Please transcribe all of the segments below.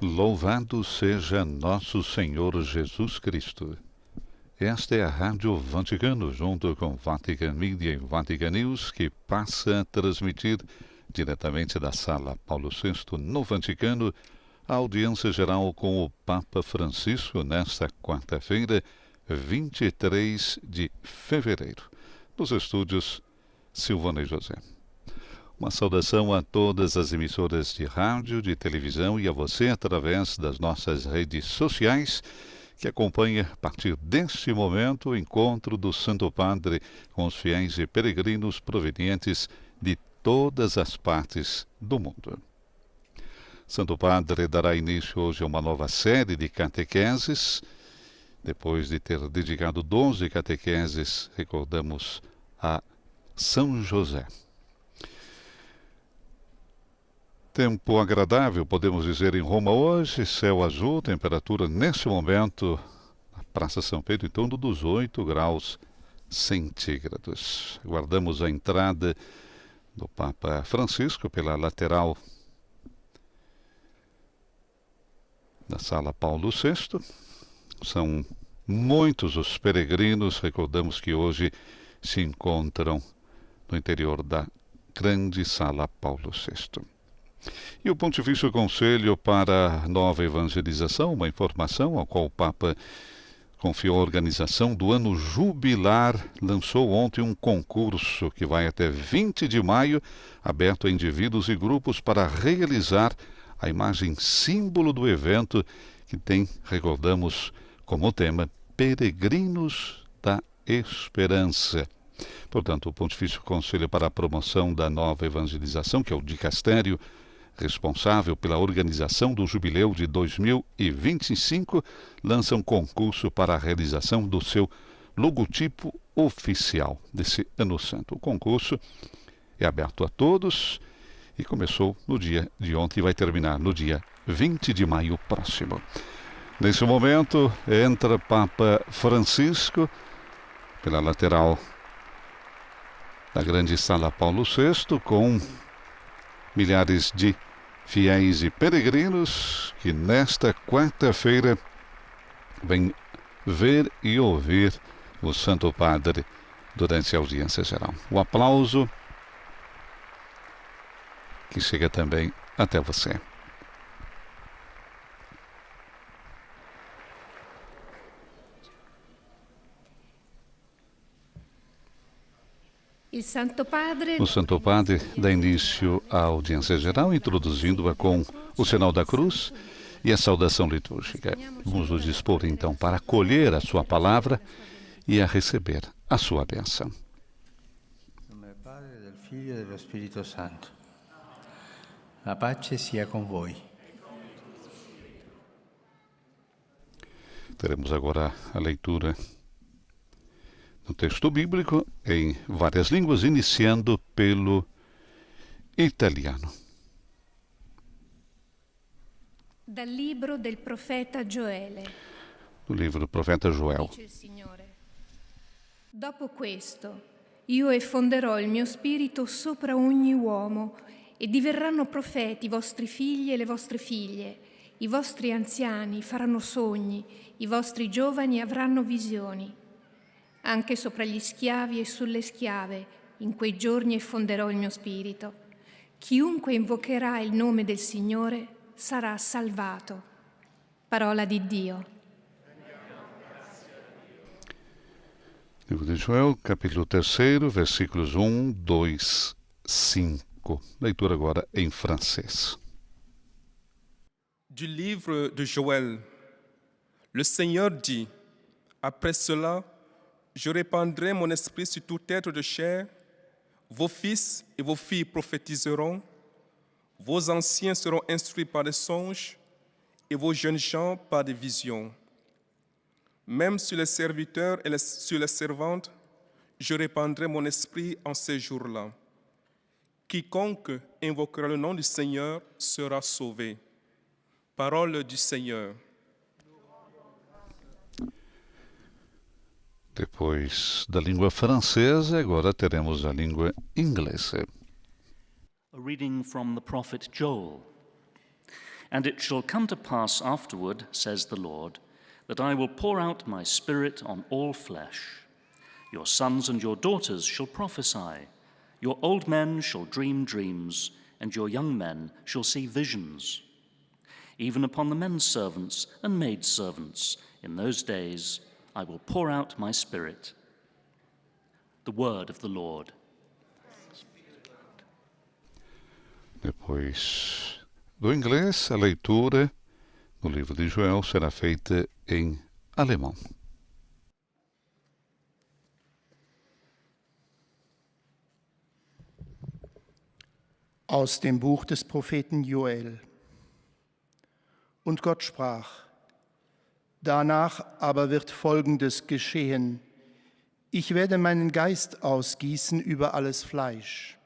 Louvado seja nosso Senhor Jesus Cristo. Esta é a Rádio Vaticano, junto com Vatican Media e Vatican News, que passa a transmitir diretamente da Sala Paulo VI, no Vaticano, a audiência geral com o Papa Francisco nesta quarta-feira, 23 de fevereiro. Nos estúdios, Silvana e José. Uma saudação a todas as emissoras de rádio, de televisão e a você através das nossas redes sociais que acompanha a partir deste momento o encontro do Santo Padre com os fiéis e peregrinos provenientes de todas as partes do mundo. Santo Padre dará início hoje a uma nova série de catequeses. Depois de ter dedicado 12 catequeses, recordamos a São José. Tempo agradável, podemos dizer, em Roma hoje, céu azul, temperatura neste momento, na Praça São Pedro, em torno dos 8 graus centígrados. Aguardamos a entrada do Papa Francisco pela lateral da Sala Paulo VI. São muitos os peregrinos, recordamos que hoje se encontram no interior da grande Sala Paulo VI. E o Pontifício Conselho para a Nova Evangelização, uma informação ao qual o Papa confiou a organização do ano jubilar, lançou ontem um concurso que vai até 20 de maio, aberto a indivíduos e grupos para realizar a imagem símbolo do evento, que tem, recordamos, como tema, Peregrinos da Esperança. Portanto, o Pontifício Conselho para a Promoção da Nova Evangelização, que é o dicastério responsável pela organização do Jubileu de 2025, lança um concurso para a realização do seu logotipo oficial desse Ano Santo. O concurso é aberto a todos e começou no dia de ontem e vai terminar no dia 20 de maio próximo. Nesse momento, entra Papa Francisco pela lateral da grande Sala Paulo VI com milhares de fiéis e peregrinos que nesta quarta-feira vêm ver e ouvir o Santo Padre durante a audiência geral. O aplauso que chega também até você. O Santo Padre dá início à audiência geral, introduzindo-a com o sinal da cruz e a saudação litúrgica. Vamos nos dispor, então, para acolher a sua palavra e a receber a sua bênção. Em nome do Padre, do Filho e do Espírito Santo. A paz sia com voi. Teremos agora a leitura no texto bíblico em várias línguas, iniciando pelo italiano. Dal libro del profeta Gioele. Do livro do profeta Joel. Dice il Signore: Dopo questo, io effonderò il mio spirito sopra ogni uomo, e diverranno profeti i vostri figli e le vostre figlie. I vostri anziani faranno sogni, i vostri giovani avranno visioni. Anche sopra gli schiavi e sulle schiave, in quei giorni effonderò il mio spirito. Chiunque invocherà il nome del Signore sarà salvato. Parola di Dio. Livro de Joel, capítulo 3, versículos 1, 2, 5. Leitura agora em francês. Du livre de Joël. Le Seigneur dit, après cela, je répandrai mon esprit sur tout être de chair. Vos fils et vos filles prophétiseront. Vos anciens seront instruits par des songes et vos jeunes gens par des visions. Même sur les serviteurs et sur les servantes, je répandrai mon esprit en ces jours-là. Quiconque invoquera le nom du Seigneur sera sauvé. Parole du Seigneur. Depois da língua francesa, agora teremos a língua inglesa. A reading from the prophet Joel. And it shall come to pass afterward, says the Lord, that I will pour out my Spirit on all flesh. Your sons and your daughters shall prophesy. Your old men shall dream dreams, and your young men shall see visions. Even upon the men servants and maid servants, in those days I will pour out my Spirit. The word of the Lord. Depois do inglês, a leitura no livro de Joel será feita em alemão. Aus dem Buch des Propheten Joel. Und Gott sprach: Danach aber wird Folgendes geschehen: Ich werde meinen Geist ausgießen über alles Fleisch.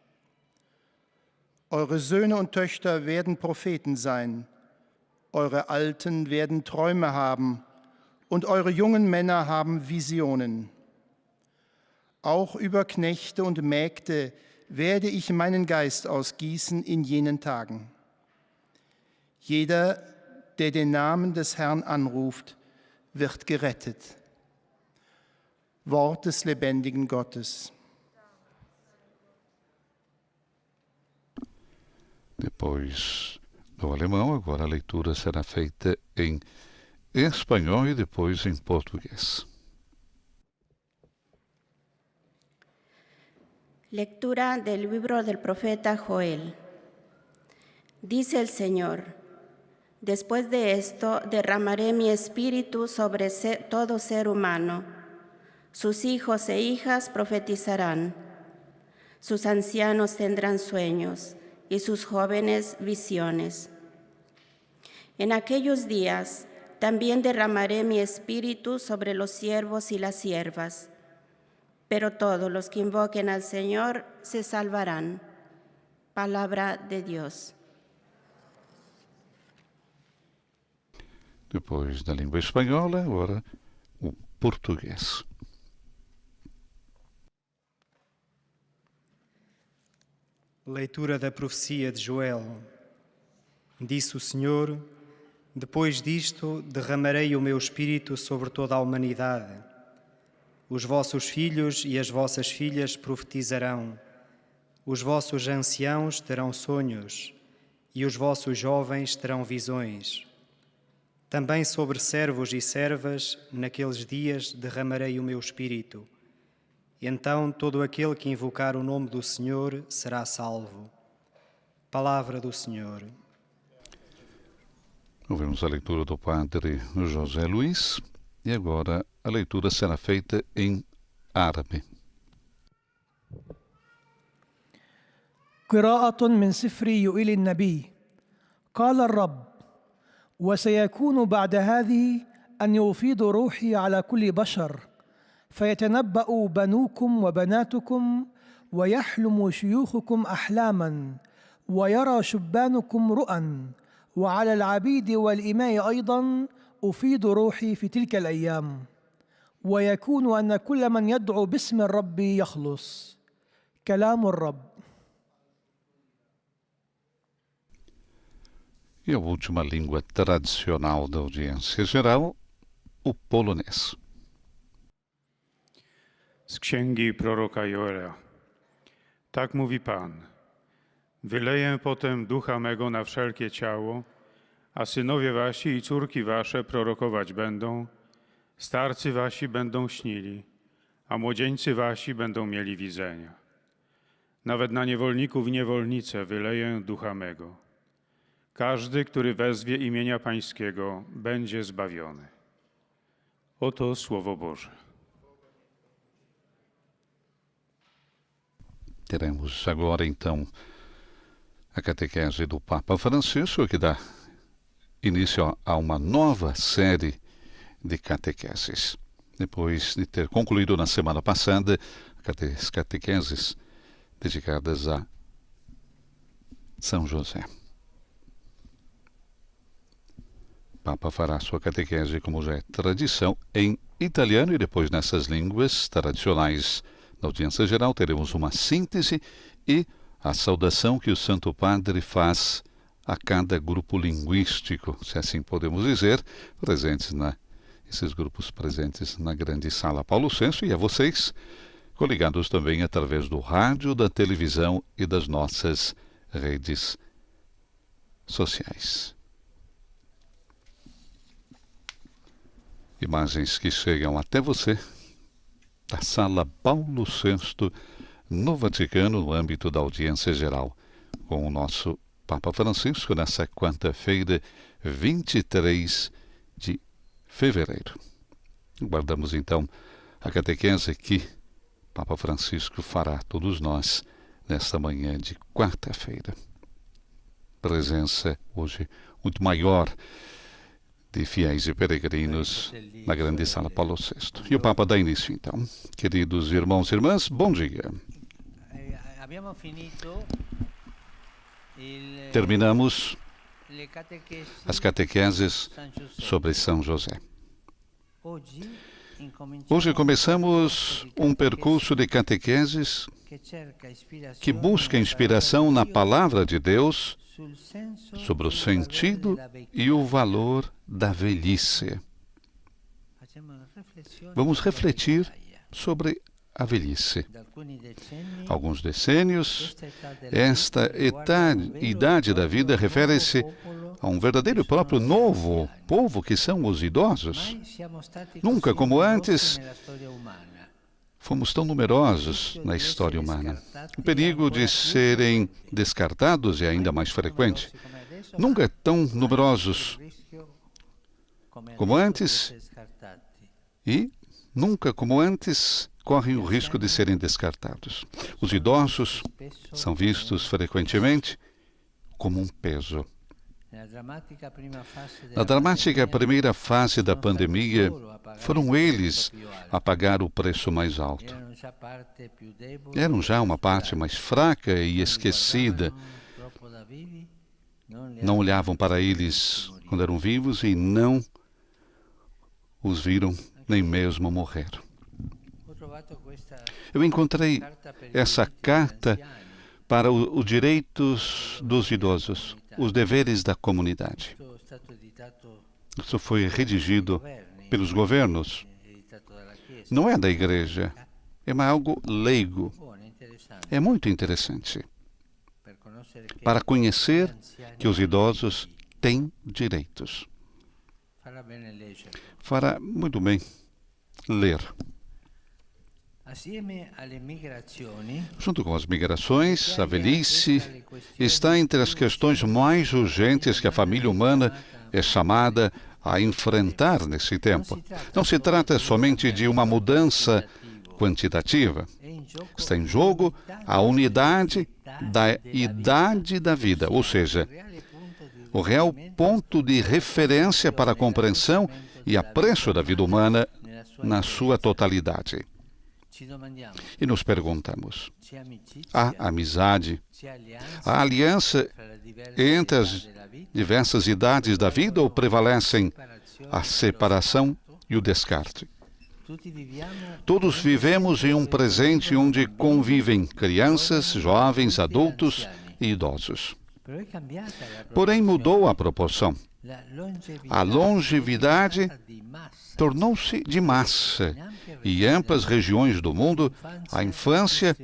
Eure Söhne und Töchter werden Propheten sein, eure Alten werden Träume haben und eure jungen Männer haben Visionen. Auch über Knechte und Mägde werde ich meinen Geist ausgießen in jenen Tagen. Jeder, der den Namen des Herrn anruft, wird gerettet. Wort des lebendigen Gottes. Depois do alemão, agora a leitura será feita em espanhol e depois em português. Lectura del libro del profeta Joel. Dice el Señor: Después de esto derramaré mi espíritu sobre todo ser humano. Sus hijos e hijas profetizarán. Sus ancianos tendrán sueños y sus jóvenes visiones. En aquellos días también derramaré mi espíritu sobre los siervos y las siervas, pero todos los que invoquen al Señor se salvarán. Palabra de Dios. Depois da língua espanhola, agora o português. Leitura da profecia de Joel. Disse o Senhor: Depois disto derramarei o meu espírito sobre toda a humanidade. Os vossos filhos e as vossas filhas profetizarão. Os vossos anciãos terão sonhos e os vossos jovens terão visões. Também sobre servos e servas, naqueles dias, derramarei o meu espírito. Então todo aquele que invocar o nome do Senhor será salvo. Palavra do Senhor. Ouvimos a leitura do padre José Luiz e agora a leitura será feita em árabe. قراءة من سفر يوئيل النبي. قال الرب: وسيكون بعد هذه أن يفيض روحي على كل بشر، فيتنبأ بنوكم وبناتكم، ويحلم شيوخكم أحلاما، ويرى شبانكم رؤى، وعلى العبيد والإماء أيضا أفيض روحي في تلك الأيام، ويكون أن كل من يدعو باسم الرب يخلص. كلام الرب. E a última língua tradicional da audiência geral, o polonês. Z księgi proroka Joela. Tak mówi Pan: Wyleję potem ducha mego na wszelkie ciało, a synowie wasi i córki wasze prorokować będą, starcy wasi będą śnili, a młodzieńcy wasi będą mieli widzenia. Nawet na niewolników i niewolnice wyleję ducha mego. Każdy, który wezwie imienia Pańskiego, będzie zbawiony. Oto Słowo Boże. Teremos agora, então, a catequese do Papa Francisco, que dá início a uma nova série de catequeses. Depois de ter concluído na semana passada as catequeses dedicadas a São José. O Papa fará sua catequese, como já é tradição, em italiano e depois nessas línguas tradicionais. Na audiência geral teremos uma síntese e a saudação que o Santo Padre faz a cada grupo linguístico, se assim podemos dizer, esses grupos presentes na grande sala Paulo VI, e a vocês, coligados também através do rádio, da televisão e das nossas redes sociais. Imagens que chegam até você da sala Paulo VI no Vaticano, no âmbito da audiência geral, com o nosso Papa Francisco nessa quarta-feira, 23 de fevereiro. Guardamos então a catequese que Papa Francisco fará a todos nós nesta manhã de quarta-feira. Presença hoje muito maior de fiéis e peregrinos na grande sala Paulo VI. E o Papa dá início então. Queridos irmãos e irmãs, bom dia. Terminamos as catequeses sobre São José. Hoje começamos um percurso de catequeses que busca inspiração na Palavra de Deus sobre o sentido e o valor da velhice. Vamos refletir sobre a velhice. Alguns decênios, esta idade da vida refere-se a um verdadeiro e próprio novo povo que são os idosos. Nunca como antes fomos tão numerosos na história humana. O perigo de serem descartados é ainda mais frequente. Nunca tão numerosos como antes e nunca como antes correm o risco de serem descartados. Os idosos são vistos frequentemente como um peso. Na dramática primeira fase da pandemia, foram eles a pagar o preço mais alto. Eram já uma parte mais fraca e esquecida. Não olhavam para eles quando eram vivos e não os viram nem mesmo morrer. Eu encontrei essa carta para os direitos dos idosos, os deveres da comunidade. Isso foi redigido pelos governos. Não é da igreja, é algo leigo. É muito interessante para conhecer que os idosos têm direitos. Fará muito bem ler. Junto com as migrações, a velhice está entre as questões mais urgentes que a família humana é chamada a enfrentar nesse tempo. Não se trata somente de uma mudança quantitativa. Está em jogo a unidade da idade da vida, ou seja, o real ponto de referência para a compreensão e apreço da vida humana na sua totalidade. E nos perguntamos, há amizade, há aliança entre as diversas idades da vida ou prevalecem a separação e o descarte? Todos vivemos em um presente onde convivem crianças, jovens, adultos e idosos. Porém, mudou a proporção. A longevidade tornou-se de massa e em amplas regiões do mundo, a infância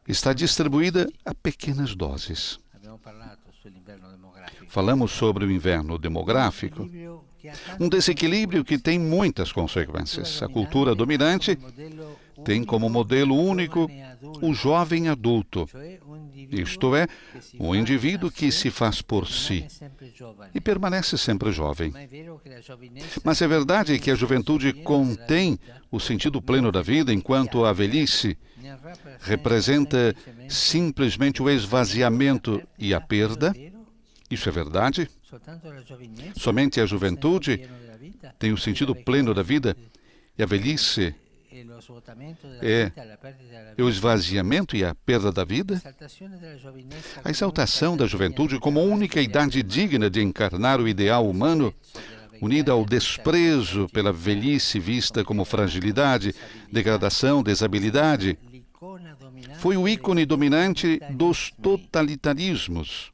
está distribuída a pequenas doses. Falamos sobre o inverno demográfico, um desequilíbrio que tem muitas consequências. A cultura dominante tem como modelo único o jovem adulto, isto é, o indivíduo que se faz por si e permanece sempre jovem. Mas é verdade que a juventude contém o sentido pleno da vida, enquanto a velhice representa simplesmente o esvaziamento e a perda? Isso é verdade? Somente a juventude tem o sentido pleno da vida e a velhice é o esvaziamento e a perda da vida? A exaltação da juventude como única idade digna de encarnar o ideal humano, unida ao desprezo pela velhice vista como fragilidade, degradação, desabilidade, foi o ícone dominante dos totalitarismos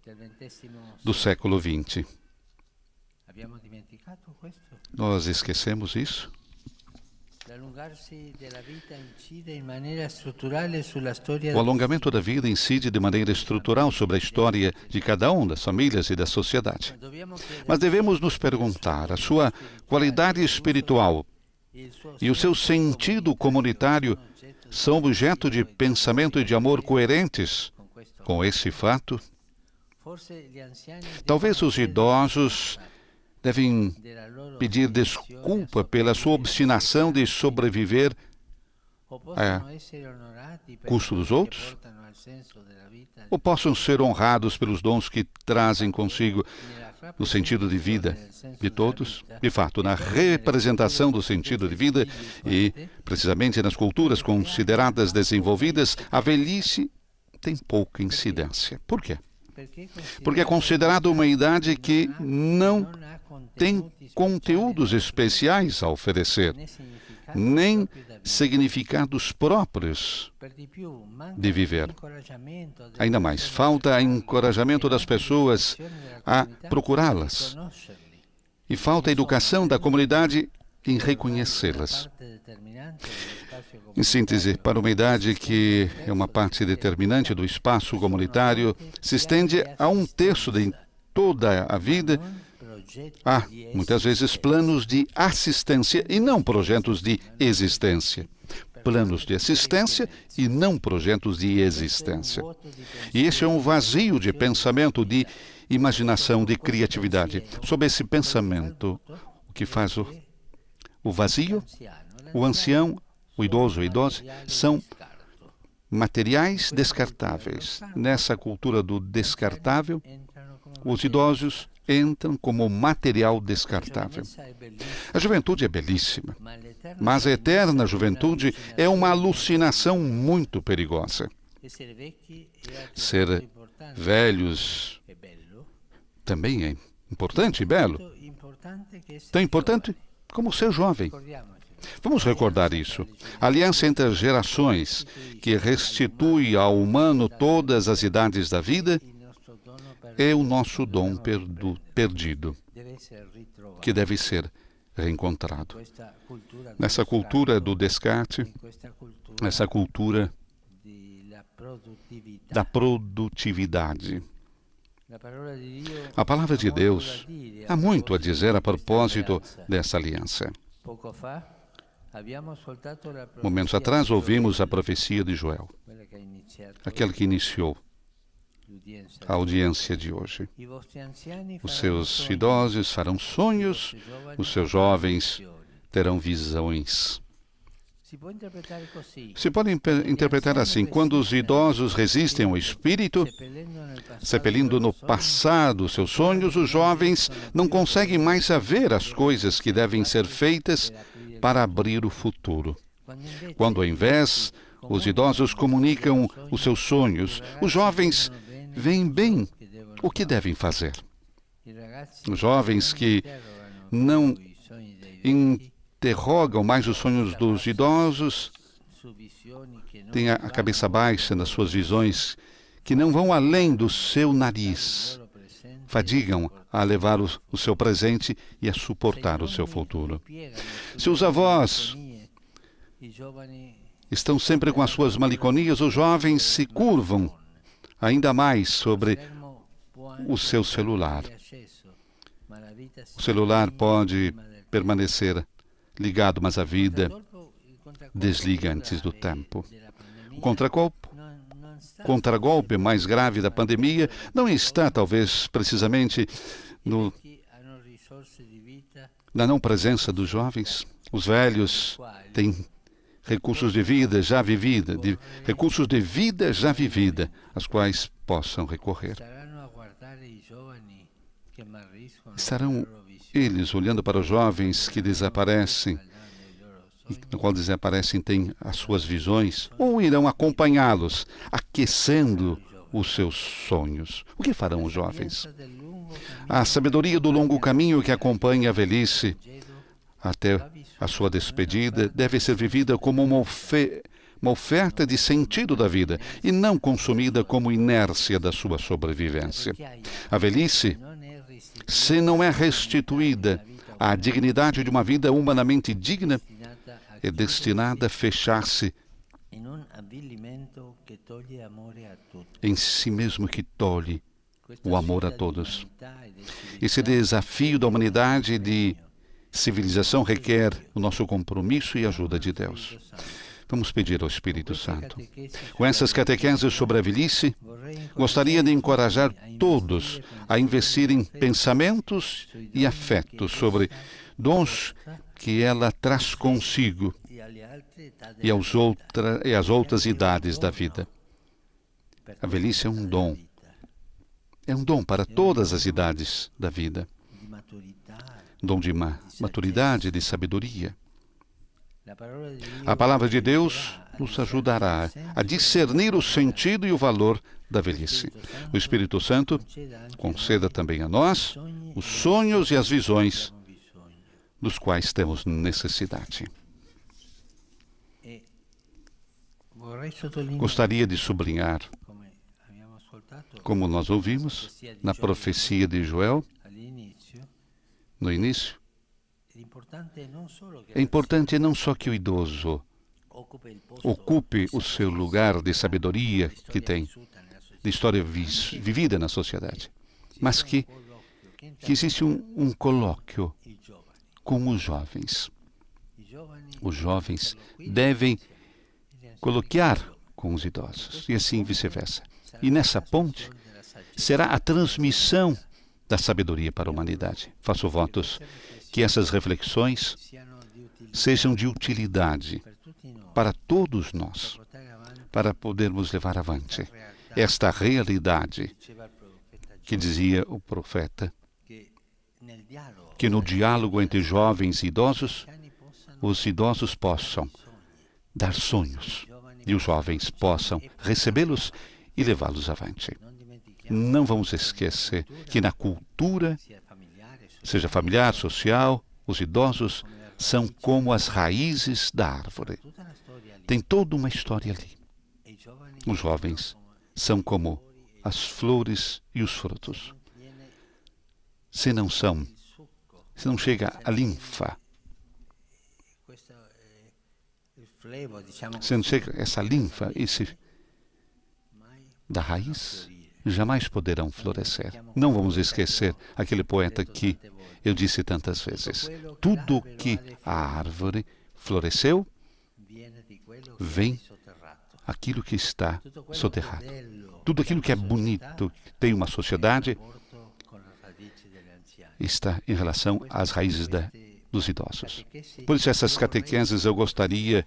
do século XX. Nós esquecemos isso? O alongamento da vida incide de maneira estrutural sobre a história de cada um, das famílias e da sociedade. Mas devemos nos perguntar: a sua qualidade espiritual e o seu sentido comunitário são objeto de pensamento e de amor coerentes com esse fato? Talvez os idosos devem pedir desculpa pela sua obstinação de sobreviver a custo dos outros? Ou possam ser honrados pelos dons que trazem consigo o sentido de vida de todos? De fato, na representação do sentido de vida e, precisamente nas culturas consideradas desenvolvidas, a velhice tem pouca incidência. Por quê? Porque é considerada uma idade que não tem conteúdos especiais a oferecer, nem significados próprios de viver. Ainda mais, falta encorajamento das pessoas a procurá-las. E falta educação da comunidade em reconhecê-las. Em síntese, para uma idade que é uma parte determinante do espaço comunitário, se estende a 1/3 de toda a vida, há, muitas vezes, planos de assistência e não projetos de existência. Planos de assistência e não projetos de existência. E esse é um vazio de pensamento, de imaginação, de criatividade. Sob esse pensamento, o que faz o vazio, o ancião, o idoso, a idosa, são materiais descartáveis. Nessa cultura do descartável, os idosos entram como material descartável. A juventude é belíssima, mas a eterna juventude é uma alucinação muito perigosa. Ser velhos também é importante e belo. Tão importante como ser jovem. Vamos recordar isso. A aliança entre as gerações, que restitui ao humano todas as idades da vida, é o nosso dom perdido, que deve ser reencontrado. Nessa cultura do descarte, nessa cultura da produtividade. A palavra de Deus há muito a dizer a propósito dessa aliança. Momentos atrás ouvimos a profecia de Joel, aquela que iniciou a audiência de hoje. Os seus idosos farão sonhos, os seus jovens terão visões. Se pode interpretar assim: quando os idosos resistem ao Espírito, sepelindo no passado seus sonhos, os jovens não conseguem mais ver as coisas que devem ser feitas para abrir o futuro. Quando, ao invés, os idosos comunicam os seus sonhos, os jovens veem bem o que devem fazer. Os jovens que não interrogam mais os sonhos dos idosos têm a cabeça baixa nas suas visões, que não vão além do seu nariz, fadigam a levar o seu presente e a suportar o seu futuro. Se os avós estão sempre com as suas maliconias, os jovens se curvam ainda mais sobre o seu celular. O celular pode permanecer ligado, mas a vida desliga antes do tempo. O contragolpe mais grave da pandemia não está, talvez, precisamente na não presença dos jovens. Os velhos têm recursos de vida já vivida, recursos de vida já vivida, aos quais possam recorrer. Estarão eles olhando para os jovens que desaparecem, no qual desaparecem têm as suas visões, ou irão acompanhá-los, aquecendo os seus sonhos? O que farão os jovens? A sabedoria do longo caminho que acompanha a velhice até a sua despedida deve ser vivida como uma oferta de sentido da vida e não consumida como inércia da sua sobrevivência. A velhice, se não é restituída à dignidade de uma vida humanamente digna, é destinada a fechar-se em si mesmo, que tolhe o amor a todos. Esse desafio da humanidade e de civilização requer o nosso compromisso e a ajuda de Deus. Vamos pedir ao Espírito Santo. Com essas catequeses sobre a velhice, gostaria de encorajar todos a investir em pensamentos e afetos sobre dons que ela traz consigo e as outras idades da vida. A velhice é um dom. É um dom para todas as idades da vida. Dom de maturidade, de sabedoria. A palavra de Deus nos ajudará a discernir o sentido e o valor da velhice. O Espírito Santo conceda também a nós os sonhos e as visões dos quais temos necessidade. Gostaria de sublinhar, como nós ouvimos na profecia de Joel, no início, é importante não só que o idoso ocupe o seu lugar de sabedoria que tem, de história vivida na sociedade, mas que existe um colóquio com os jovens. Os jovens devem coloquiar com os idosos, e assim vice-versa. E nessa ponte será a transmissão da sabedoria para a humanidade. Faço votos que essas reflexões sejam de utilidade para todos nós, para podermos levar avante esta realidade que dizia o profeta, que no diálogo entre jovens e idosos, os idosos possam dar sonhos e os jovens possam recebê-los e levá-los avante. Não vamos esquecer que na cultura, seja familiar, social, os idosos são como as raízes da árvore. Tem toda uma história ali. Os jovens são como as flores e os frutos. Se não chega a linfa, se não chega essa linfa, da raiz, jamais poderão florescer. Não vamos esquecer aquele poeta que eu disse tantas vezes. Tudo que a árvore floresceu, vem aquilo que está soterrado. Tudo aquilo que é bonito, que tem uma sociedade, está em relação às raízes dos idosos. Por isso, essas catequeses eu gostaria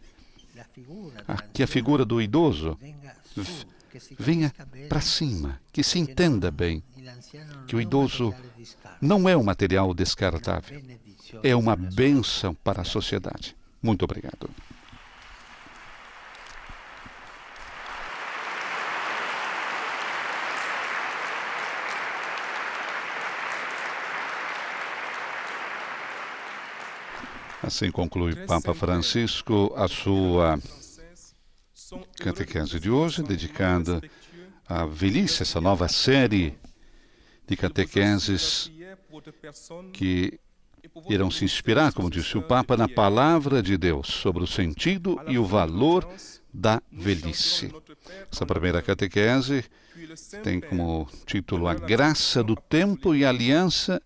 que a figura do idoso venha para cima, que se entenda bem que o idoso não é um material descartável, é uma bênção para a sociedade. Muito obrigado. Assim conclui Papa Francisco a sua catequese de hoje, dedicada à velhice, essa nova série de catequeses que irão se inspirar, como disse o Papa, na palavra de Deus sobre o sentido e o valor da velhice. Essa primeira catequese tem como título A Graça do Tempo e a Aliança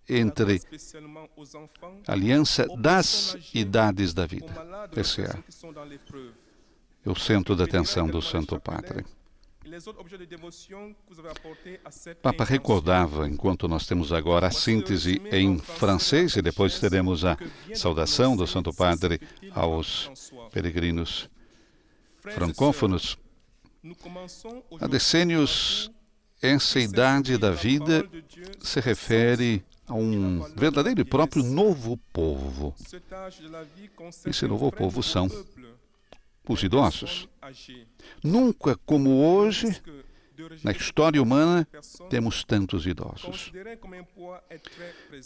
das Idades da Vida. Esse é o centro da atenção do Santo Padre. O Papa recordava, enquanto nós temos agora a síntese em francês, e depois teremos a saudação do Santo Padre aos peregrinos francófonos, há decênios, essa idade da vida se refere a um verdadeiro e próprio novo povo. Esse novo povo são os idosos. Nunca como hoje, na história humana, temos tantos idosos.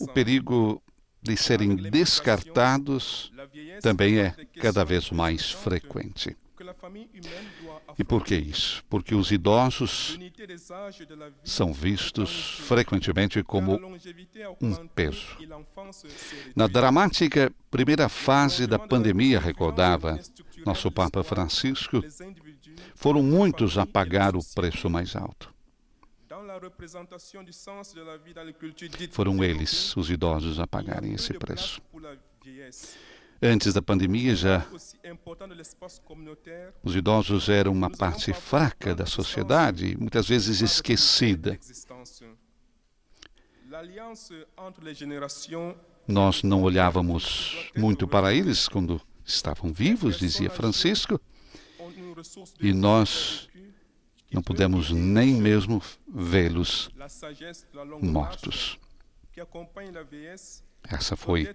O perigo de serem descartados também é cada vez mais frequente. E por que isso? Porque os idosos são vistos frequentemente como um peso. Na dramática primeira fase da pandemia, recordava nosso Papa Francisco, foram muitos a pagar o preço mais alto. Foram eles, os idosos, a pagarem esse preço. Antes da pandemia, já os idosos eram uma parte fraca da sociedade, muitas vezes esquecida. Nós não olhávamos muito para eles quando estavam vivos, dizia Francisco, e nós não pudemos nem mesmo vê-los mortos. Essa foi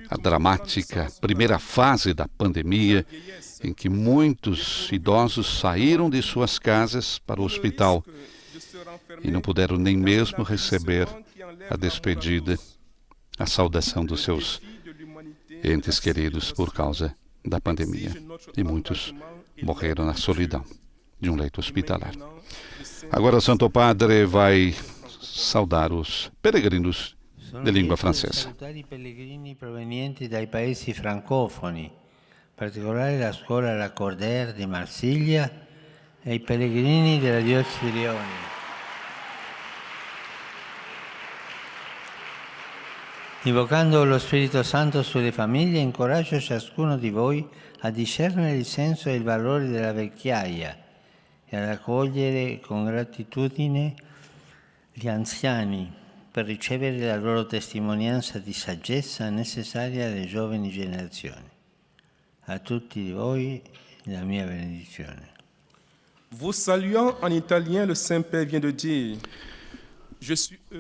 a dramática primeira fase da pandemia, em que muitos idosos saíram de suas casas para o hospital e não puderam nem mesmo receber a despedida, a saudação dos seus entes queridos por causa da pandemia. E muitos morreram na solidão de um leito hospitalar. Agora o Santo Padre vai saudar os peregrinos de língua francesa. Salutare i pellegrini provenienti dai paesi francofoni, in particolare la scuola Lacordaire di Marsiglia e i pellegrini della diocesi di Lione. Invocando lo Spirito Santo sulle famiglie, incoraggio ciascuno di voi a discernere il senso e il valore della vecchiaia e ad accogliere con gratitudine gli anziani per ricevere la loro testimonianza di saggezza necessaria alle giovani generazioni. A tutti voi la mia benedizione. Vous saluant en italien, le Saint-Père vient de dire: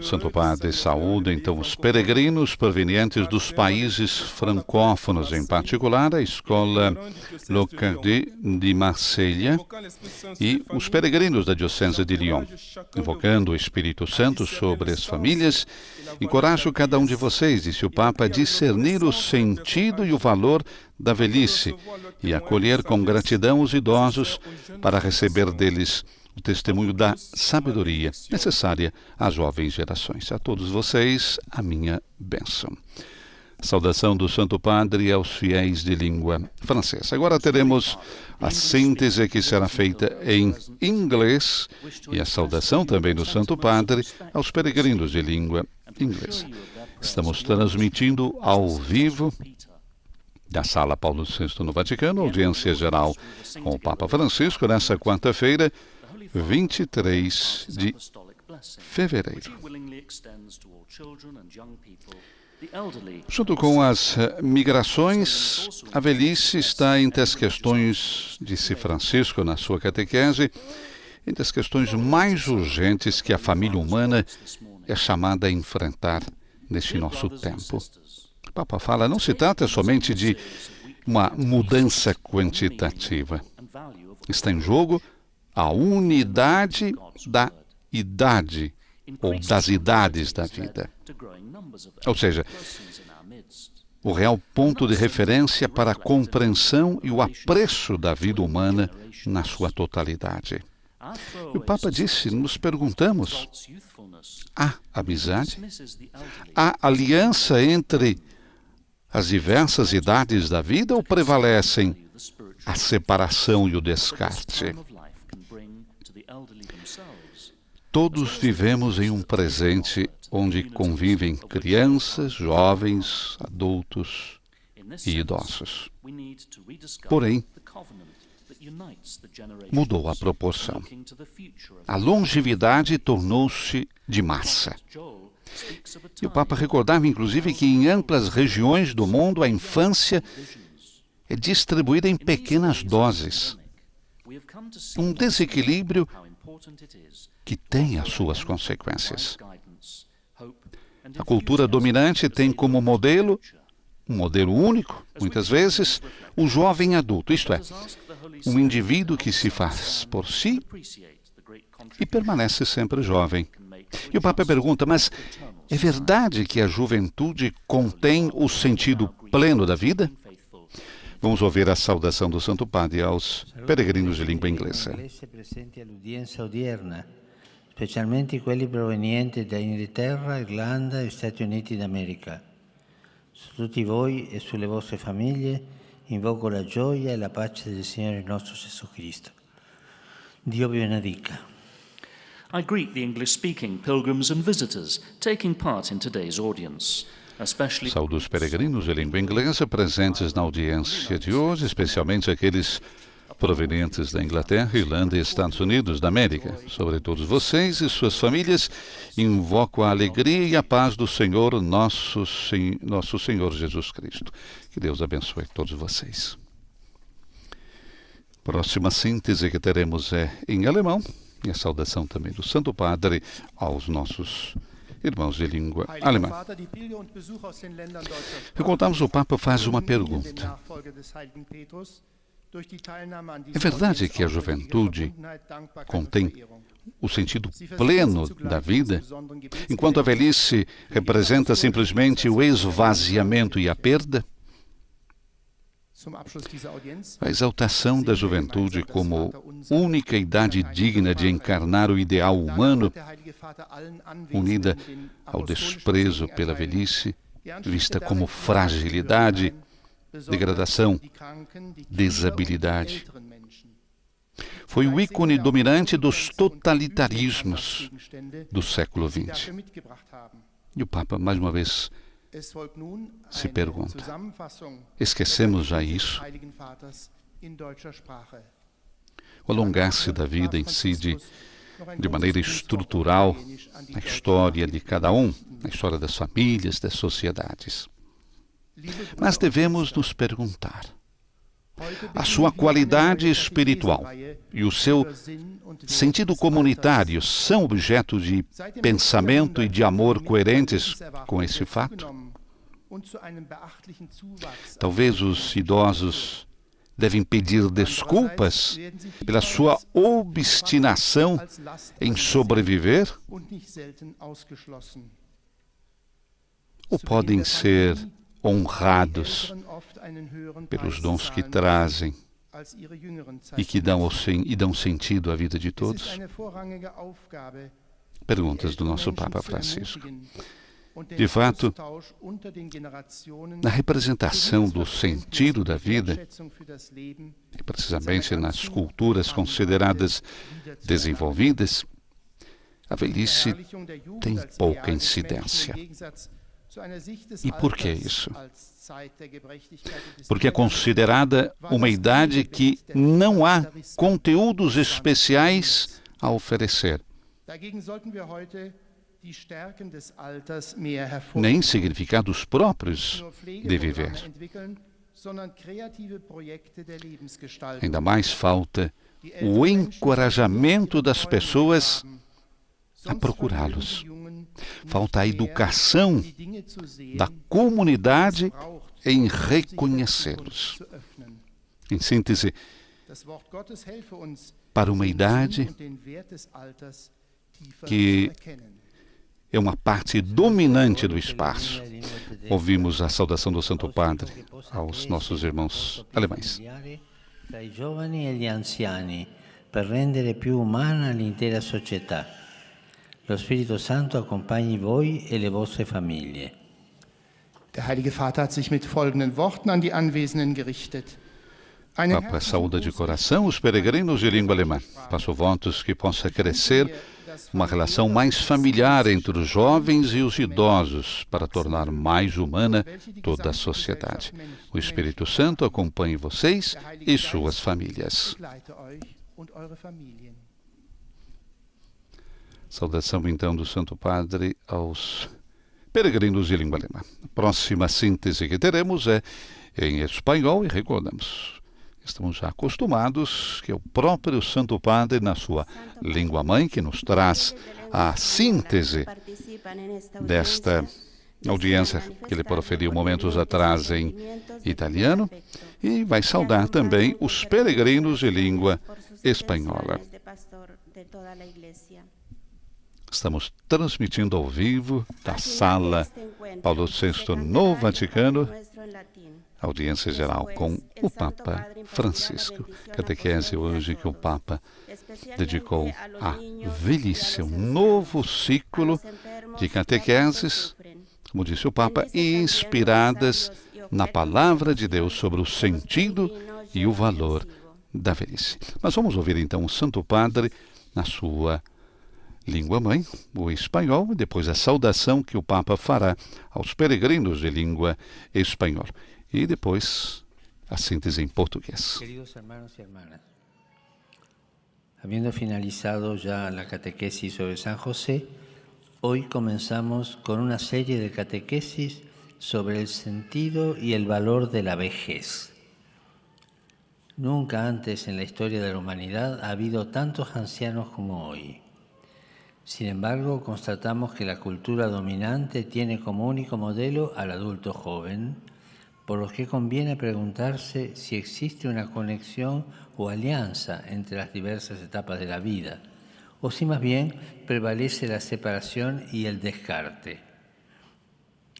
Santo Padre saúda então os peregrinos provenientes dos países francófonos, em particular a escola Lacordaire de Marselha e os peregrinos da Diocese de Lyon. Invocando o Espírito Santo sobre as famílias, encorajo cada um de vocês, disse o Papa, a discernir o sentido e o valor da velhice e acolher com gratidão os idosos para receber deles o testemunho da sabedoria necessária às jovens gerações. A todos vocês, a minha bênção. Saudação do Santo Padre aos fiéis de língua francesa. Agora teremos a síntese que será feita em inglês e a saudação também do Santo Padre aos peregrinos de língua inglesa. Estamos transmitindo ao vivo da Sala Paulo VI no Vaticano, audiência geral com o Papa Francisco nessa quarta-feira, 23 de fevereiro. Junto com as migrações, a velhice está entre as questões, disse Francisco na sua catequese, entre as questões mais urgentes que a família humana é chamada a enfrentar neste nosso tempo. O Papa fala, não se trata somente de uma mudança quantitativa. Está em jogo a unidade da idade ou das idades da vida. Ou seja, o real ponto de referência para a compreensão e o apreço da vida humana na sua totalidade. E o Papa disse, nos perguntamos, há amizade? Há aliança entre as diversas idades da vida ou prevalecem a separação e o descarte? Todos vivemos em um presente onde convivem crianças, jovens, adultos e idosos. Porém, mudou a proporção. A longevidade tornou-se de massa. E o Papa recordava, inclusive, que em amplas regiões do mundo a infância é distribuída em pequenas doses. Um desequilíbrio que tem as suas consequências. A cultura dominante tem como modelo, um modelo único, muitas vezes, o jovem adulto, isto é, um indivíduo que se faz por si e permanece sempre jovem. E o Papa pergunta, mas é verdade que a juventude contém o sentido pleno da vida? Vamos ouvir a saudação do Santo Padre aos peregrinos de língua inglesa. Presenti all'udienza odierna, specialmente quelli provenienti da Inghilterra, Irlanda e Stati Uniti d'America. Su tutti voi e sulle vostre famiglie invoco la gioia e la pace del Signore nostro Gesù Cristo. Dio vi benedica. I greet the English-speaking pilgrims and visitors taking part in today's audience, especially... Saúdo os peregrinos de língua inglesa presentes na audiência de hoje, especialmente aqueles provenientes da Inglaterra, Irlanda e Estados Unidos da América. Sobre todos vocês e suas famílias, invoco a alegria e a paz do Senhor, nosso Senhor Jesus Cristo. Que Deus abençoe todos vocês. Próxima síntese que teremos é em alemão, e a saudação também do Santo Padre aos nossos irmãos de língua alemã. Recordamos, o Papa faz uma pergunta. É verdade que a juventude contém o sentido pleno da vida, enquanto a velhice representa simplesmente o esvaziamento e a perda? A exaltação da juventude como única idade digna de encarnar o ideal humano, unida ao desprezo pela velhice, vista como fragilidade, degradação, desabilidade. Foi o ícone dominante dos totalitarismos do século XX. E o Papa, mais uma vez, se pergunta: esquecemos já isso? O alongar-se da vida incide de maneira estrutural na história de cada um, na história das famílias, das sociedades. Mas devemos nos perguntar: a sua qualidade espiritual e o seu sentido comunitário são objeto de pensamento e de amor coerentes com esse fato? Talvez os idosos devem pedir desculpas pela sua obstinação em sobreviver? Ou podem ser honrados pelos dons que trazem e que dão sentido à vida de todos? Perguntas do nosso Papa Francisco. De fato, na representação do sentido da vida, e precisamente nas culturas consideradas desenvolvidas, a velhice tem pouca incidência. E por que isso? Porque é considerada uma idade que não há conteúdos especiais a oferecer, nem significados próprios de viver. Ainda mais falta o encorajamento das pessoas a procurá-los. Falta a educação da comunidade em reconhecê-los. Em síntese, para uma idade que é uma parte dominante do espaço. Ouvimos a saudação do Santo Padre aos nossos irmãos alemães. Tra i giovani e gli anziani, per rendere più umana l'intera società. Lo Spirito Santo accompagni voi e le vostre famiglie. Der Heilige Vater hat sich mit folgenden Worten an die Anwesenden gerichtet. Papa saúda de coração os peregrinos de língua alemã. Passo votos que possa crescer uma relação mais familiar entre os jovens e os idosos para tornar mais humana toda a sociedade. O Espírito Santo acompanhe vocês e suas famílias. Saudação então do Santo Padre aos peregrinos de língua alemã. A próxima síntese que teremos é em espanhol e recordamos. Estamos já acostumados que é o próprio Santo Padre, na sua língua-mãe, que nos traz a síntese desta audiência que ele proferiu momentos atrás em italiano, e vai saudar também os peregrinos de língua espanhola. Estamos transmitindo ao vivo da Sala Paulo VI no Vaticano audiência geral com o Papa Francisco. Catequese hoje que o Papa dedicou à velhice, um novo ciclo de catequeses, como disse o Papa, inspiradas na palavra de Deus sobre o sentido e o valor da velhice. Mas vamos ouvir então o Santo Padre na sua língua-mãe, o espanhol, e depois a saudação que o Papa fará aos peregrinos de língua espanhola. E depois a síntese em português. Queridos hermanos y hermanas, habiendo finalizado ya la catequesis sobre San José, hoy comenzamos con una serie de catequesis sobre el sentido y el valor de la vejez. Nunca antes en la historia de la humanidad ha habido tantos ancianos como hoy. Sin embargo, constatamos que la cultura dominante tiene como único modelo al adulto joven, por lo que conviene preguntarse si existe una conexión o alianza entre las diversas etapas de la vida, o si más bien prevalece la separación y el descarte.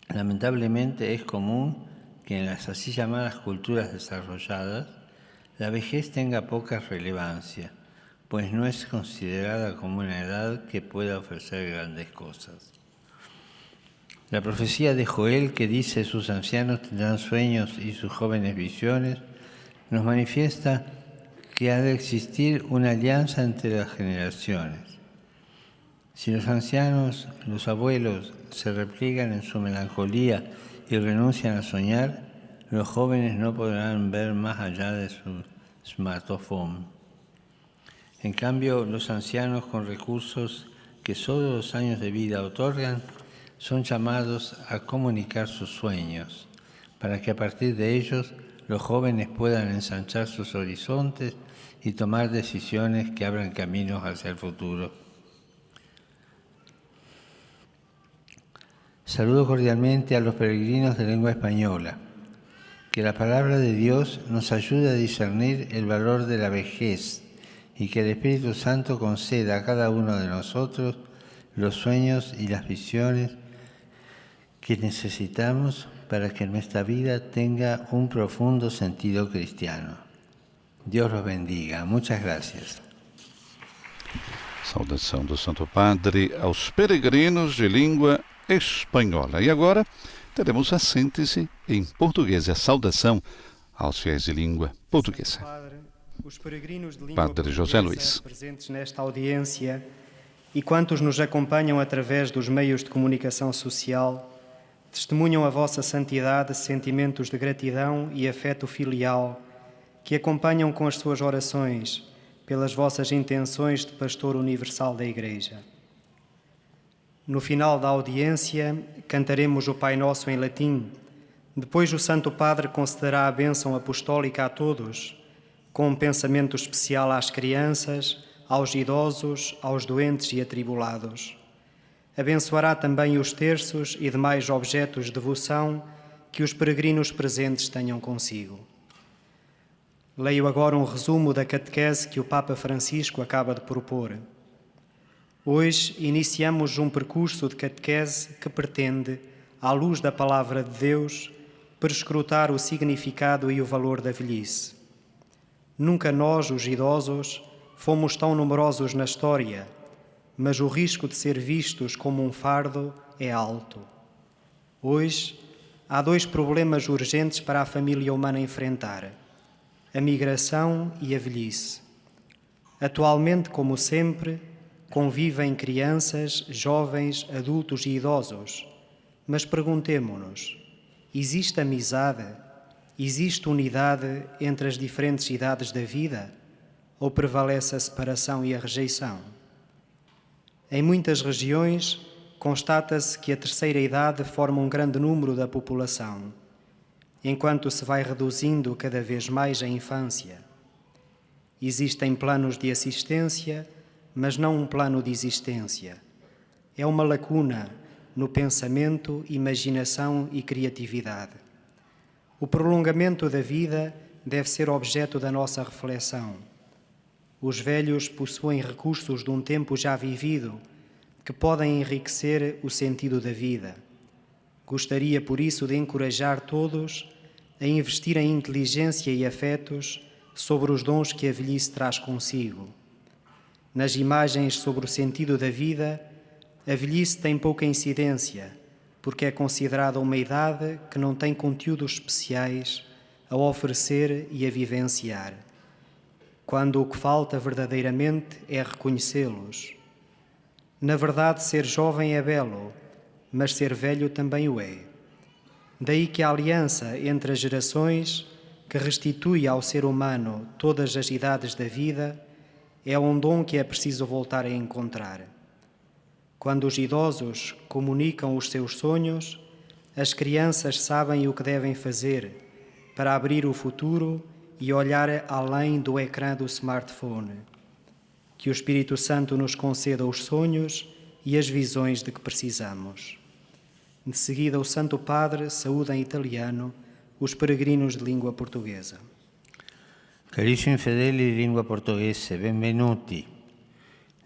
Lamentablemente es común que en las así llamadas culturas desarrolladas la vejez tenga poca relevancia, pues no es considerada como una edad que pueda ofrecer grandes cosas. La profecía de Joel, que dice sus ancianos tendrán sueños y sus jóvenes visiones, nos manifiesta que ha de existir una alianza entre las generaciones. Si los ancianos, los abuelos, se repliegan en su melancolía y renuncian a soñar, los jóvenes no podrán ver más allá de su smartphone. En cambio, los ancianos con recursos que solo los años de vida otorgan son llamados a comunicar sus sueños, para que a partir de ellos los jóvenes puedan ensanchar sus horizontes y tomar decisiones que abran caminos hacia el futuro. Saludo cordialmente a los peregrinos de lengua española. Que la palabra de Dios nos ayude a discernir el valor de la vejez y que el Espíritu Santo conceda a cada uno de nosotros los sueños y las visiones que necesitamos para que nuestra vida tenga un profundo sentido cristiano. Dios los bendiga. Muchas gracias. Saudação do Santo Padre aos peregrinos de língua espanhola. E agora teremos a síntese em português, a saudação aos fiéis de língua portuguesa. Os peregrinos de língua Padre José Luís. Presentes nesta audiência e quantos nos acompanham através dos meios de comunicação social, testemunham a vossa santidade, sentimentos de gratidão e afeto filial que acompanham com as suas orações pelas vossas intenções de pastor universal da Igreja. No final da audiência, cantaremos o Pai Nosso em latim. Depois o Santo Padre concederá a bênção apostólica a todos, com um pensamento especial às crianças, aos idosos, aos doentes e atribulados. Abençoará também os terços e demais objetos de devoção que os peregrinos presentes tenham consigo. Leio agora um resumo da catequese que o Papa Francisco acaba de propor. Hoje iniciamos um percurso de catequese que pretende, à luz da Palavra de Deus, perscrutar o significado e o valor da velhice. Nunca nós, os idosos, fomos tão numerosos na história, mas o risco de ser vistos como um fardo é alto. Hoje, há dois problemas urgentes para a família humana enfrentar: a migração e a velhice. Atualmente, como sempre, convivem crianças, jovens, adultos e idosos. Mas perguntemo-nos: existe amizade? Existe unidade entre as diferentes idades da vida? Ou prevalece a separação e a rejeição? Em muitas regiões, constata-se que a terceira idade forma um grande número da população, enquanto se vai reduzindo cada vez mais a infância. Existem planos de assistência, mas não um plano de existência. É uma lacuna no pensamento, imaginação e criatividade. O prolongamento da vida deve ser objeto da nossa reflexão. Os velhos possuem recursos de um tempo já vivido que podem enriquecer o sentido da vida. Gostaria, por isso, de encorajar todos a investir em inteligência e afetos sobre os dons que a velhice traz consigo. Nas imagens sobre o sentido da vida, a velhice tem pouca incidência, porque é considerada uma idade que não tem conteúdos especiais a oferecer e a vivenciar, quando o que falta verdadeiramente é reconhecê-los. Na verdade, ser jovem é belo, mas ser velho também o é. Daí que a aliança entre as gerações, que restitui ao ser humano todas as idades da vida, é um dom que é preciso voltar a encontrar. Quando os idosos comunicam os seus sonhos, as crianças sabem o que devem fazer para abrir o futuro e olhar além do ecrã do smartphone. Que o Espírito Santo nos conceda os sonhos e as visões de que precisamos. De seguida, o Santo Padre saúda em italiano os peregrinos de língua portuguesa. Carissimi fedeli di lingua portoghese, benvenuti.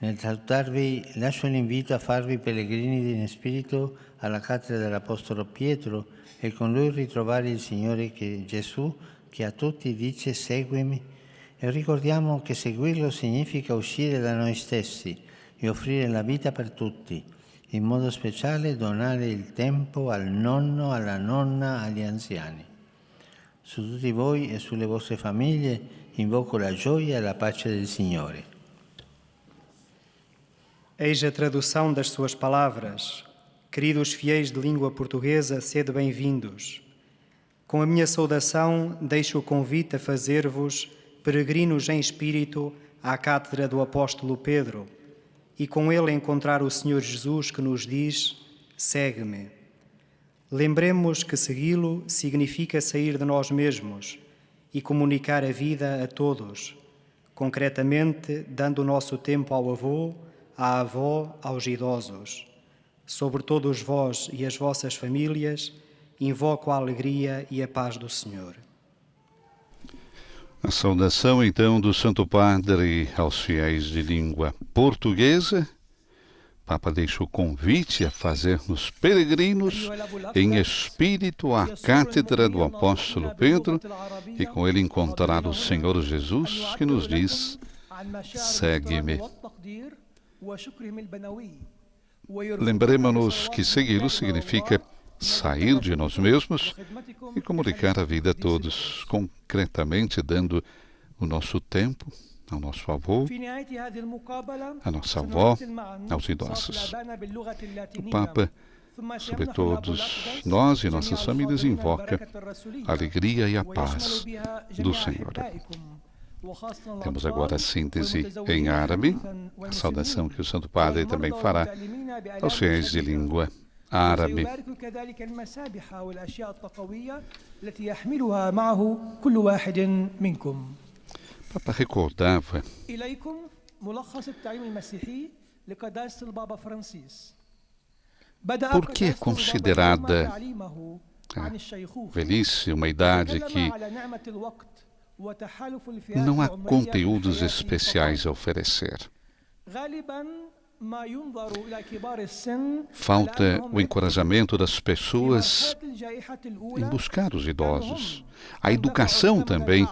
Nel salutarvi lascio l'invito a farvi pellegrini in spirito alla cattedra dell'Apostolo Pietro e con lui ritrovare il Signore Gesù che a tutti dice seguimi, e ricordiamo che seguirlo significa uscire da noi stessi e offrire la vita per tutti, in modo speciale donare il tempo al nonno, alla nonna, agli anziani. Su tutti voi e sulle vostre famiglie invoco la gioia e la pace del Signore. Eis a tradução das suas palavras. Queridos fiéis de língua portuguesa, sede bem-vindos. Com a minha saudação, deixo o convite a fazer-vos peregrinos em espírito à cátedra do apóstolo Pedro e com ele encontrar o Senhor Jesus que nos diz: segue-me. Lembremos que segui-lo significa sair de nós mesmos e comunicar a vida a todos, concretamente dando o nosso tempo ao avô, à avó, aos idosos. Sobre todos vós e as vossas famílias, invoco a alegria e a paz do Senhor. A saudação, então, do Santo Padre aos fiéis de língua portuguesa. Papa deixa o convite a fazermos peregrinos em espírito à cátedra do apóstolo Pedro e com ele encontrar o Senhor Jesus, que nos diz: segue-me. Lembremos-nos que segui-lo significa sair de nós mesmos e comunicar a vida a todos, concretamente dando o nosso tempo ao nosso avô, à nossa avó, aos idosos. O Papa, sobre todos nós e nossas famílias, invoca a alegria e a paz do Senhor. Temos agora a síntese em árabe, a saudação que o Santo Padre também fará aos fiéis de língua árabe. O Papa recordava por que é considerada a velhice uma idade que não há conteúdos especiais a oferecer. Falta o encorajamento das pessoas em buscar os idosos, a educação também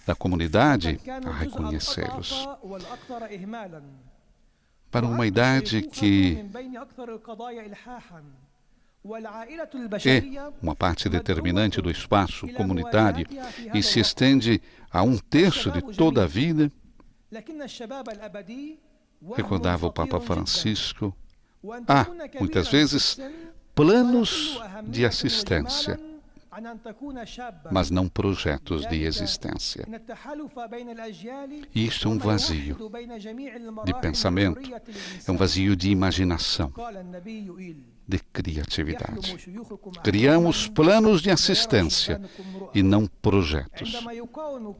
da comunidade a reconhecê-los. Para uma idade que é uma parte determinante do espaço comunitário e se estende a 1/3 de toda a vida, recordava o Papa Francisco, há, muitas vezes, planos de assistência, mas não projetos de existência. E isto é um vazio de pensamento, é um vazio de imaginação, de criatividade. Criamos planos de assistência e não projetos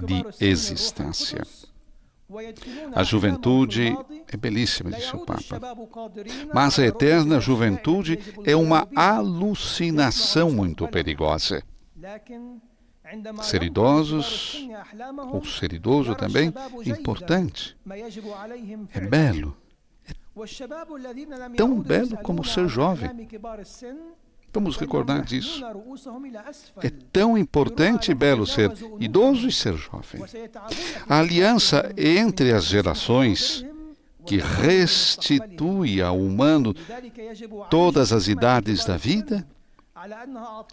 de existência. A juventude é belíssima, disse o Papa, mas a eterna juventude é uma alucinação muito perigosa. Ser idosos, ou ser idoso também, é importante, é belo, é tão belo como ser jovem. Vamos recordar disso. É tão importante e belo ser idoso e ser jovem. A aliança entre as gerações, que restitui ao humano todas as idades da vida,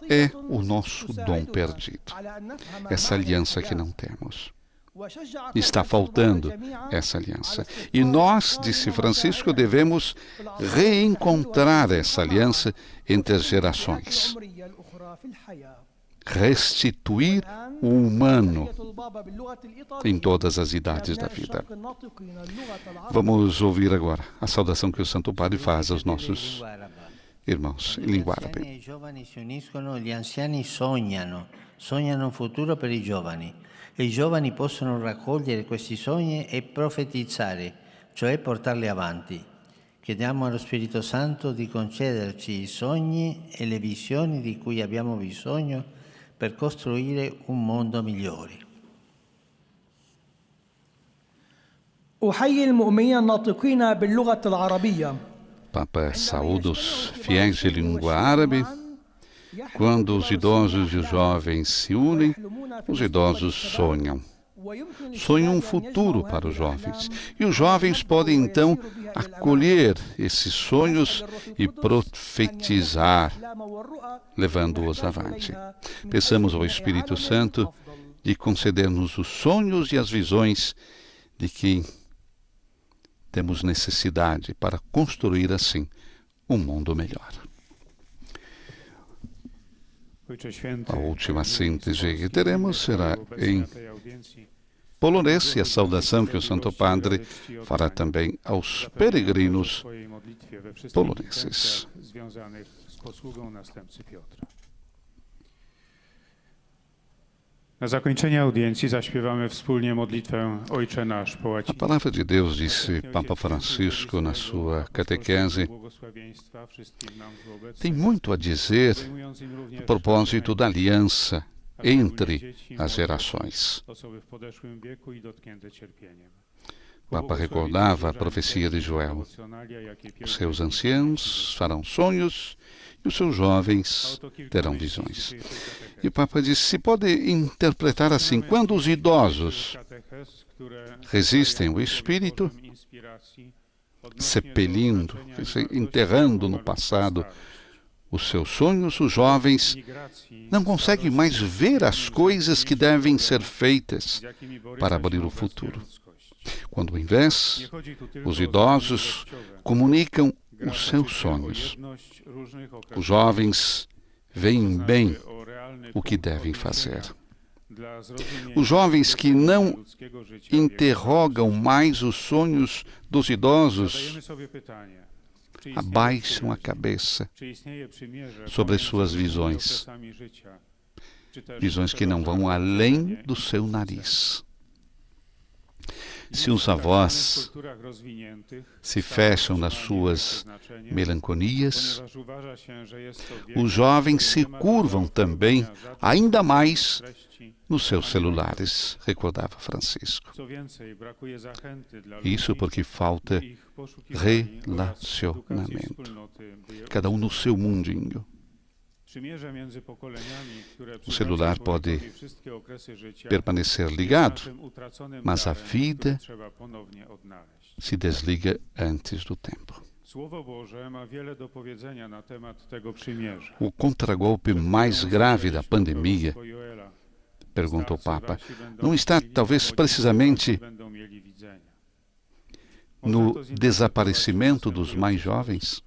é o nosso dom perdido. Essa aliança que não temos. Está faltando essa aliança. E nós, disse Francisco, devemos reencontrar essa aliança entre as gerações. Restituir o humano em todas as idades da vida. Vamos ouvir agora a saudação que o Santo Padre faz aos nossos irmãos em língua árabe. I giovani si uniscono, gli anziani sognano un futuro per i giovani. E i giovani possono raccogliere questi sogni e profetizzare, cioè portarli avanti. Chiediamo allo Spirito Santo di concederci i sogni e le visioni di cui abbiamo bisogno per costruire un mondo migliore. أحيي المؤمنين الناطقين باللغة العربية. Papa saúda os fiéis de língua árabe. Quando os idosos e os jovens se unem, os idosos sonham. Sonham um futuro para os jovens. E os jovens podem, então, acolher esses sonhos e profetizar, levando-os avante. Peçamos ao Espírito Santo de conceder-nos os sonhos e as visões de que temos necessidade para construir, assim, um mundo melhor. A última síntese que teremos será em polonês, e a saudação que o Santo Padre fará também aos peregrinos poloneses. Na zakończenie audiencji zaśpiewamy wspólnie modlitwę Ojcze Nasz po A łacinie. palavra de Deus, disse Papa Francisco na sua catequese, tem muito a dizer a propósito da aliança entre as gerações. O Papa recordava a profecia de Joel. Os seus anciãos farão sonhos e os seus jovens terão visões. E o Papa disse, se pode interpretar assim, quando os idosos resistem ao Espírito, sepelindo, enterrando no passado os seus sonhos, os jovens não conseguem mais ver as coisas que devem ser feitas para abrir o futuro. Quando, ao invés, os idosos comunicam os seus sonhos, os jovens veem bem o que devem fazer. Os jovens que não interrogam mais os sonhos dos idosos abaixam a cabeça sobre suas visões, visões que não vão além do seu nariz. Se os avós se fecham nas suas melancolias, os jovens se curvam também, ainda mais, nos seus celulares, recordava Francisco. Isso porque falta relacionamento. Cada um no seu mundinho. O celular pode permanecer ligado, mas a vida se desliga antes do tempo. O contragolpe mais grave da pandemia, perguntou o Papa, não está talvez precisamente no desaparecimento dos mais jovens?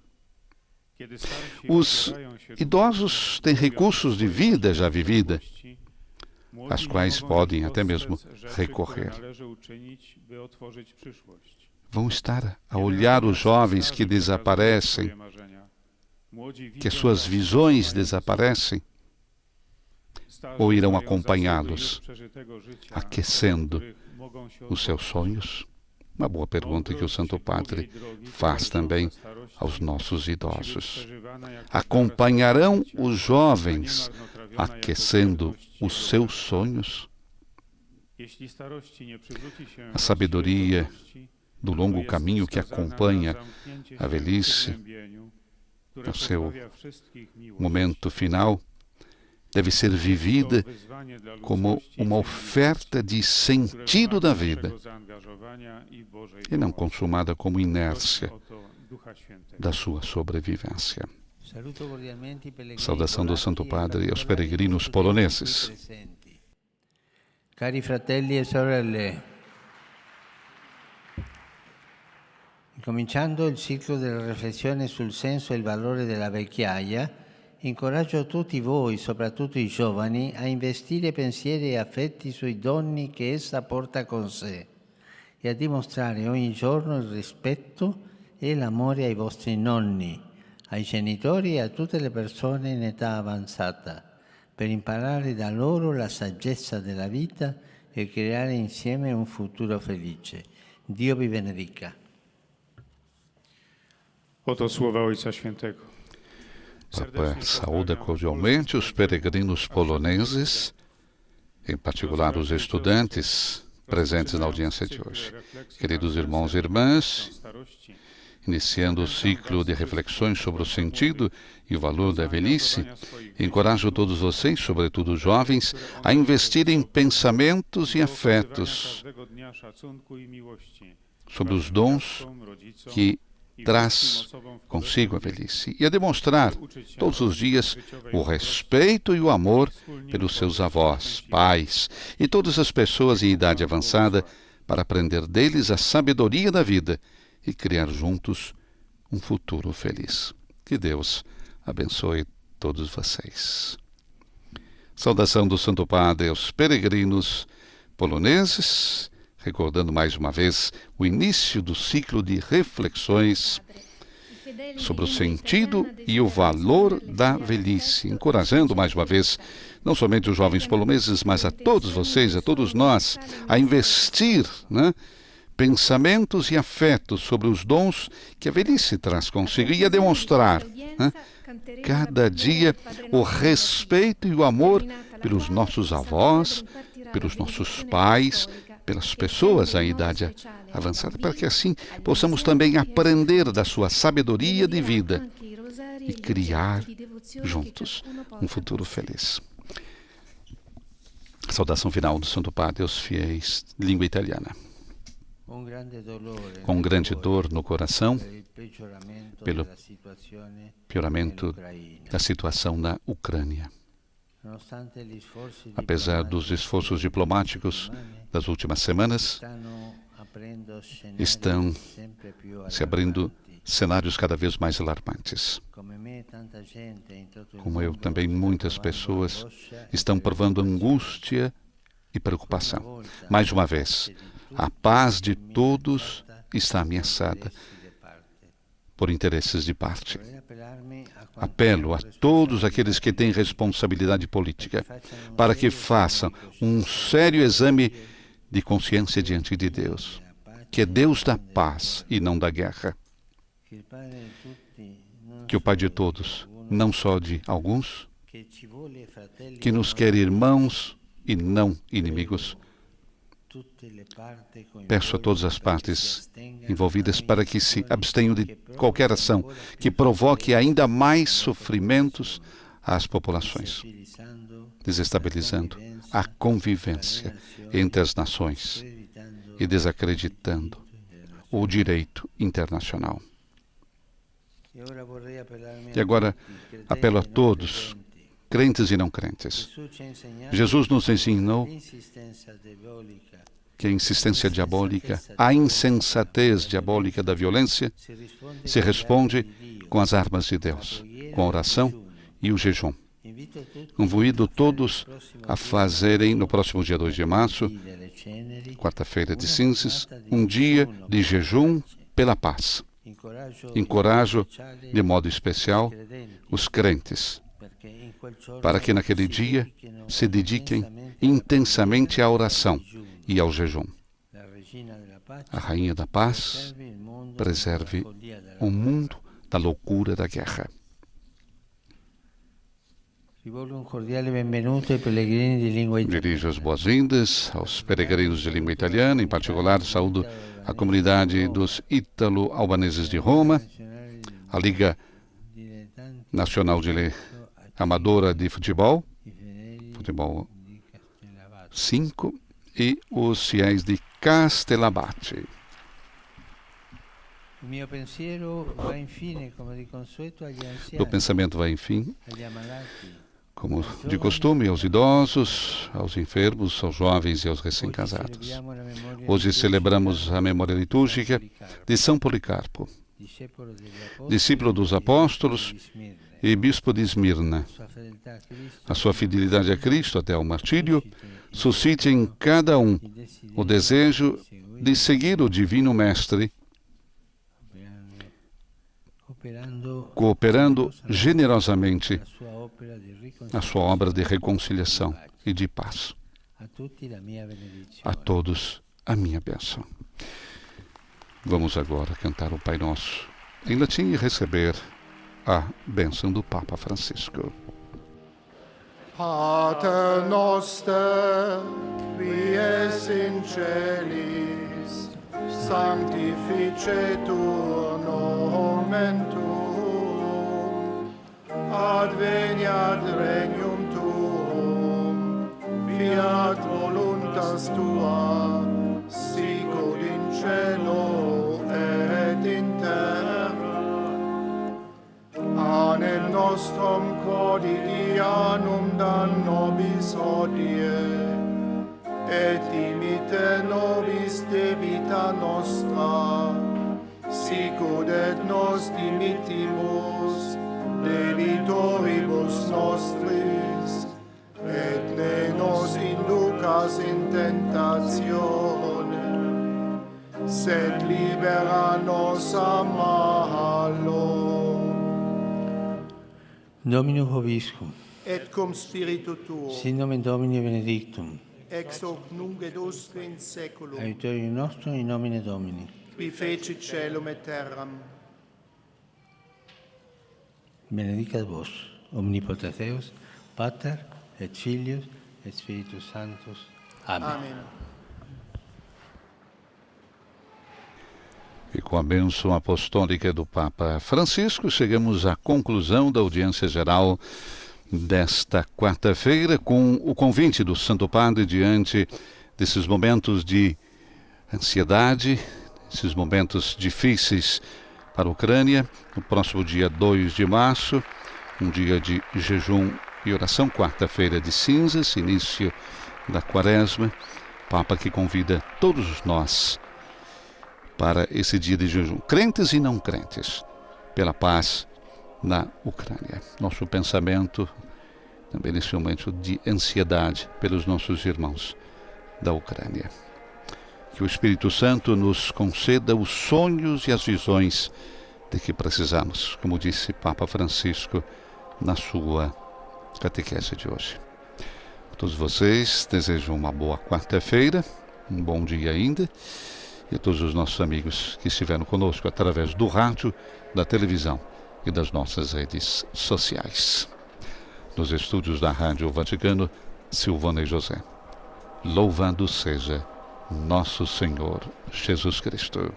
Os idosos têm recursos de vida já vivida, às quais podem até mesmo recorrer. Vão estar a olhar os jovens que desaparecem, que as suas visões desaparecem, ou irão acompanhá-los, aquecendo os seus sonhos? Uma boa pergunta que o Santo Padre faz também aos nossos idosos. Acompanharão os jovens aquecendo os seus sonhos? A sabedoria do longo caminho que acompanha a velhice o seu momento final, deve ser vivida como uma oferta de sentido da vida e não consumada como inércia da sua sobrevivência. Saudação do Santo Padre aos peregrinos poloneses. Cari fratelli e sorelle, incominciando il ciclo della riflessione sul senso e il valore della vecchiaia, incoraggio tutti voi, soprattutto i giovani, a investire pensieri e affetti sui doni che essa porta con sé e a dimostrare ogni giorno il rispetto e l'amore ai vostri nonni, ai genitori e a tutte le persone in età avanzata, per imparare da loro la saggezza della vita e creare insieme un futuro felice. Dio vi benedica. Oto słowa Ojca Świętego. Papa saúda cordialmente os peregrinos poloneses, em particular os estudantes presentes na audiência de hoje. Queridos irmãos e irmãs, iniciando o ciclo de reflexões sobre o sentido e o valor da velhice, encorajo todos vocês, sobretudo os jovens, a investir em pensamentos e afetos sobre os dons que traz consigo a velhice e a demonstrar todos os dias o respeito e o amor pelos seus avós, pais e todas as pessoas em idade avançada para aprender deles a sabedoria da vida e criar juntos um futuro feliz. Que Deus abençoe todos vocês. Saudação do Santo Padre aos peregrinos poloneses, recordando mais uma vez o início do ciclo de reflexões sobre o sentido e o valor da velhice, encorajando mais uma vez não somente os jovens poloneses, mas a todos vocês, a todos nós, a investir, pensamentos e afetos sobre os dons que a velhice traz consigo e a demonstrar cada dia o respeito e o amor pelos nossos avós, pelos nossos pais, pelas pessoas à idade avançada, para que assim possamos também aprender da sua sabedoria de vida e criar juntos um futuro feliz. Saudação final do Santo Padre aos fiéis de língua italiana. Com grande dor no coração, pelo pioramento da situação na Ucrânia. Apesar dos esforços diplomáticos das últimas semanas, estão se abrindo cenários cada vez mais alarmantes. Como eu, também muitas pessoas estão provando angústia e preocupação. Mais uma vez, a paz de todos está ameaçada por interesses de parte. Apelo a todos aqueles que têm responsabilidade política para que façam um sério exame de consciência diante de Deus, que é Deus da paz e não da guerra. Que o Pai de todos, não só de alguns, que nos quer irmãos e não inimigos. Peço a todas as partes envolvidas para que se abstenham de qualquer ação que provoque ainda mais sofrimentos às populações, desestabilizando a convivência entre as nações e desacreditando o direito internacional. E agora apelo a todos, crentes e não crentes. Jesus nos ensinou que a insistência diabólica, a insensatez diabólica da violência se responde com as armas de Deus, com a oração e o jejum. Convido todos a fazerem, no próximo dia 2 de março, quarta-feira de cinzas, um dia de jejum pela paz. Encorajo, de modo especial, os crentes, para que naquele dia se dediquem intensamente à oração e ao jejum. A Rainha da Paz preserve o mundo da loucura da guerra. Dirijo as boas-vindas aos peregrinos de língua italiana, em particular saúdo a comunidade dos ítalo-albaneses de Roma, a Liga Nacional Amadora de Futebol, Futebol 5, e os fiéis de Castellabate. Meu pensamento vai, enfim, como de costume, aos idosos, aos enfermos, aos jovens e aos recém-casados. Hoje celebramos a memória litúrgica de São Policarpo, discípulo dos apóstolos e bispo de Esmirna. A sua fidelidade a Cristo até ao martírio suscite em cada um o desejo de seguir o Divino Mestre, cooperando generosamente na sua obra de reconciliação e de paz. A todos a minha bênção. Vamos agora cantar o Pai Nosso em latim e receber a bênção do Papa Francisco. Pater noster, qui es in celis, sanctificetur nomen tuum, adveniat regnum tuum, fiat voluntas tua, sicut in cielo et in terra. Panem nostrum quotidianum da nobis hodie, et dimitte nobis debita nostra, sicut et nos dimittimus debitoribus nostris, et ne nos inducas in tentatione, sed libera nos a malo. Dominus vobiscum, Et cum spiritu tuo, sin nomen Domini benedictum, ex hoc nunc et usque in saeculum, aiutorium nostrum in nomine Domini. qui fecit caelum et terram. Benedicat vos, omnipotens Deus, Pater et Filius et Spiritus Sanctus. Amen. Amen. E com a bênção apostólica do Papa Francisco, chegamos à conclusão da audiência geral desta quarta-feira, com o convite do Santo Padre diante desses momentos de ansiedade, esses momentos difíceis para a Ucrânia. No próximo dia 2 de março, um dia de jejum e oração, quarta-feira de cinzas, início da quaresma. Papa que convida todos nós para esse dia de jejum, crentes e não crentes, pela paz na Ucrânia. Nosso pensamento também nesse momento de ansiedade pelos nossos irmãos da Ucrânia. Que o Espírito Santo nos conceda os sonhos e as visões de que precisamos, como disse Papa Francisco na sua catequese de hoje. A todos vocês desejo uma boa quarta-feira, um bom dia ainda, e a todos os nossos amigos que estiveram conosco através do rádio, da televisão e das nossas redes sociais. Nos estúdios da Rádio Vaticano, Silvana e José. Louvado seja nosso Senhor Jesus Cristo.